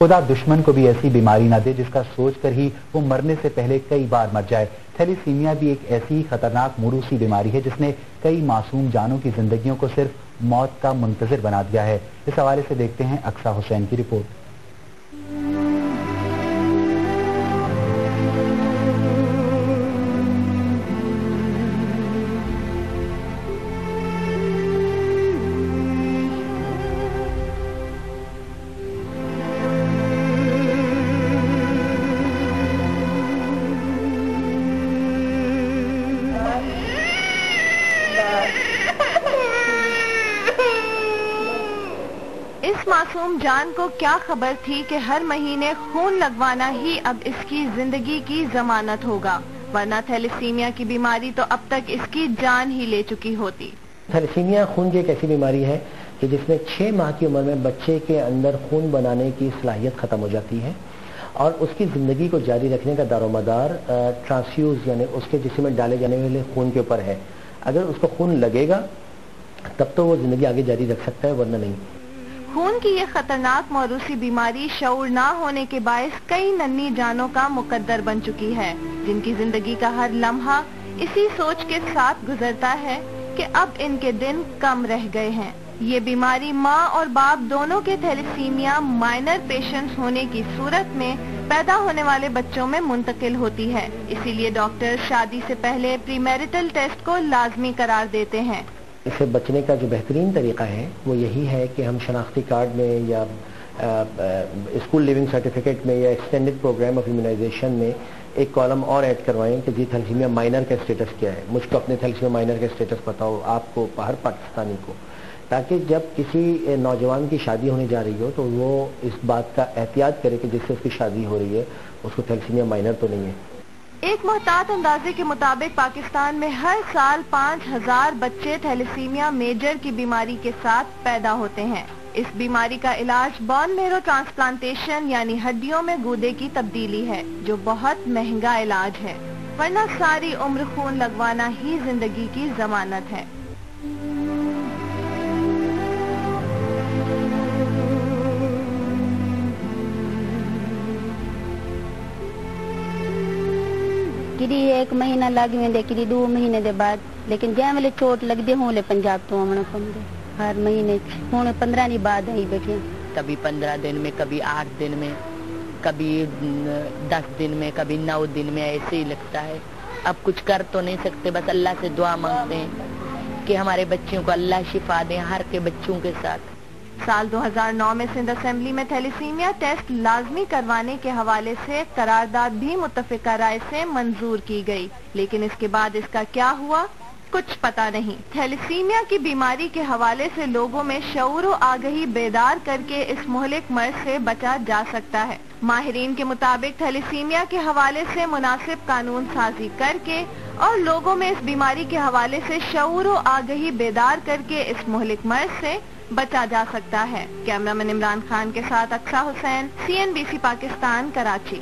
खुदा दुश्मन को भी ऐसी बीमारी ना दे जिसका सोच कर ही वो मरने से पहले कई बार मर जाए। थैलीसीमिया भी एक ऐसी ही खतरनाक मौरूसी बीमारी है जिसने कई मासूम जानों की जिंदगियों को सिर्फ मौत का मुंतज़िर बना दिया है। इस हवाले से देखते हैं अक्सा हुसैन की रिपोर्ट। इस मासूम जान को क्या खबर थी कि हर महीने खून लगवाना ही अब इसकी जिंदगी की जमानत होगा, वरना थैलेसीमिया की बीमारी तो अब तक इसकी जान ही ले चुकी होती। थैलेसीमिया खून की एक ऐसी बीमारी है कि जिसमें 6 माह की उम्र में बच्चे के अंदर खून बनाने की सलाहियत खत्म हो जाती है और उसकी जिंदगी को जारी रखने का दारोमदार ट्रांसफ्यूज यानी उसके जिस्म में डाले जाने वाले खून के ऊपर है। अगर उसको खून लगेगा तब तो वो जिंदगी आगे जारी रख सकता है, वरना नहीं। खून की ये खतरनाक मौरूसी बीमारी शऊर ना होने के बायस कई नन्ही जानों का मुकद्दर बन चुकी है, जिनकी जिंदगी का हर लम्हा इसी सोच के साथ गुजरता है कि अब इनके दिन कम रह गए हैं। ये बीमारी माँ और बाप दोनों के थैलेसीमिया माइनर पेशेंट्स होने की सूरत में पैदा होने वाले बच्चों में मुंतकिल होती है। इसीलिए डॉक्टर शादी से पहले प्रीमैरिटल टेस्ट को लाजमी करार देते हैं। इससे बचने का जो बेहतरीन तरीका है वो यही है कि हम शनाख्ती कार्ड में या स्कूल लिविंग सर्टिफिकेट में या एक्सटेंडेड प्रोग्राम ऑफ इम्यूनाइजेशन में एक कॉलम और ऐड करवाएं कि जी थैलेसीमिया माइनर का स्टेटस क्या है, मुझको अपने थैलेसीमिया माइनर का स्टेटस बताओ, आपको हर पाकिस्तानी को, ताकि जब किसी नौजवान की शादी होने जा रही हो तो वो इस बात का एहतियात करे कि जिससे उसकी शादी हो रही है उसको थैलेसीमिया माइनर तो नहीं है। एक मोहतात अंदाजे के मुताबिक पाकिस्तान में हर साल 5000 बच्चे थैलेसीमिया मेजर की बीमारी के साथ पैदा होते हैं। इस बीमारी का इलाज बोन मैरो ट्रांसप्लांटेशन यानी हड्डियों में गूदे की तब्दीली है, जो बहुत महंगा इलाज है, वरना सारी उम्र खून लगवाना ही जिंदगी की जमानत है। किरी 1 महीना लग वेंदे, किरी 2 महीने दे बाद, लेकिन जै वेले चोट लगदे होले पंजाब तो आना पौंदे हर महीने। हुण 15 दिन बाद आई बैठे, कभी 15 दिन में, कभी 8 दिन में, कभी 10 दिन में, कभी 9 दिन में, ऐसे ही लगता है। अब कुछ कर तो नहीं सकते, बस अल्लाह से दुआ मांगते हैं कि हमारे बच्चों को अल्लाह शिफा दे, हर के बच्चों के साथ। साल 2009 में सिंध असेंबली में थैलेसीमिया टेस्ट लाजमी करवाने के हवाले से करारदाद भी मुत्तफिका राय से मंजूर की गई, लेकिन इसके बाद इसका क्या हुआ कुछ पता नहीं। थैलेसीमिया की बीमारी के हवाले से लोगों में शऊर व आगही बेदार करके इस मुहलिक मर्ज से बचा जा सकता है। माहिरीन के मुताबिक थैलेसीमिया के हवाले से मुनासिब कानून साजी करके और लोगों में इस बीमारी के हवाले से शऊर व आगही बेदार करके इस मुहलिक मर्ज से बचा जा सकता है। कैमरामैन इमरान खान के साथ अक्सा हुसैन, CNBC पाकिस्तान, कराची।